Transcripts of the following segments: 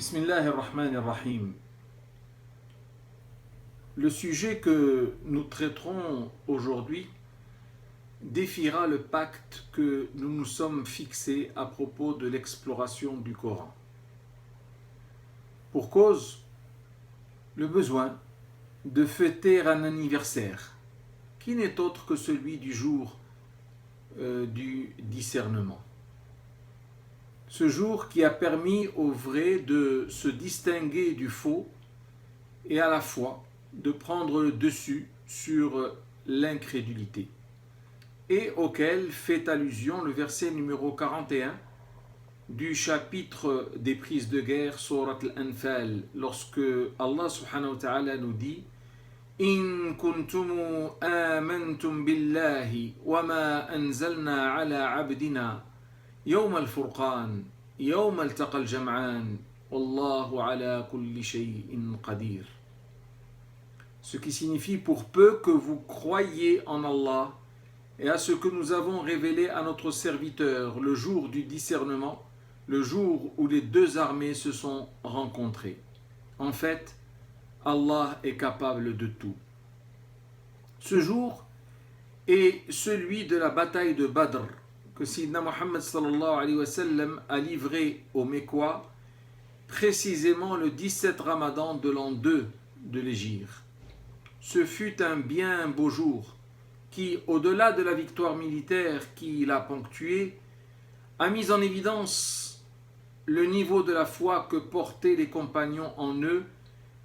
Bismillahirrahmanirrahim. Le sujet que nous traiterons aujourd'hui défiera le pacte que nous nous sommes fixés à propos de l'exploration du Coran. Pour cause, le besoin de fêter un anniversaire qui n'est autre que celui du jour du discernement. Ce jour qui a permis au vrai de se distinguer du faux et à la fois de prendre le dessus sur l'incrédulité, et auquel fait allusion le verset numéro 41 du chapitre des prises de guerre, Surat al-Anfal, lorsque Allah subhanahu wa ta'ala nous dit In kuntum amantum billahi wa ma anzalna ala abdina يوم الفرقان يوم التقى الجمعان والله على كل شيء قدير. Ce qui signifie pour peu que vous croyiez en Allah et à ce que nous avons révélé à notre serviteur le jour du discernement, le jour où les deux armées se sont rencontrées. En fait, Allah est capable de tout. Ce jour est celui de la bataille de Badr, que Sayyidina Muhammad sallallahu alayhi wa sallam a livré aux Mécois précisément le 17 Ramadan de l'an 2 de l'Hégire. Ce fut un bien beau jour qui, au-delà de la victoire militaire qui l'a ponctué, a mis en évidence le niveau de la foi que portaient les compagnons en eux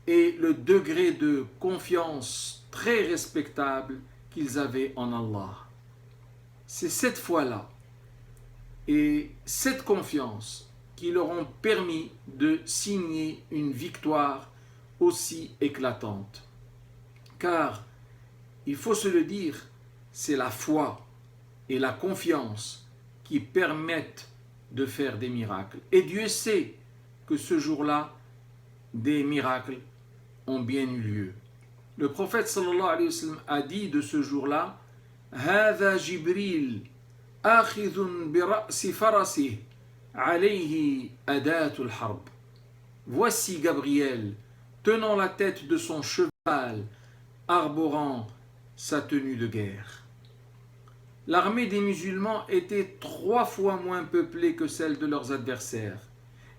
et le degré de confiance très respectable qu'ils avaient en Allah. C'est cette foi-là et cette confiance qui leur ont permis de signer une victoire aussi éclatante. Car, il faut se le dire, c'est la foi et la confiance qui permettent de faire des miracles. Et Dieu sait que ce jour-là, des miracles ont bien eu lieu. Le prophète sallallahu alayhi wa sallam a dit de ce jour-là هذا جبريل آخذ برأس فرسه عليه أداة الحرب. Voici Gabriel tenant la tête de son cheval, arborant sa tenue de guerre. L'armée des musulmans était 3 fois moins peuplée que celle de leurs adversaires,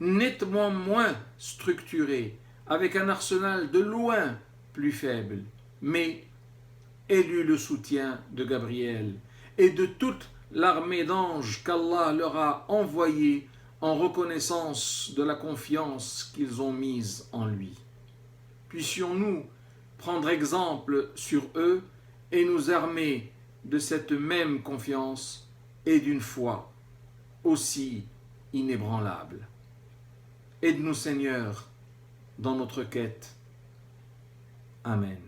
nettement moins structurée, avec un arsenal de loin plus faible, mais elle eut le soutien de Gabriel et de toute l'armée d'anges qu'Allah leur a envoyée en reconnaissance de la confiance qu'ils ont mise en lui. Puissions-nous prendre exemple sur eux et nous armer de cette même confiance et d'une foi aussi inébranlable. Aide-nous Seigneur dans notre quête. Amen.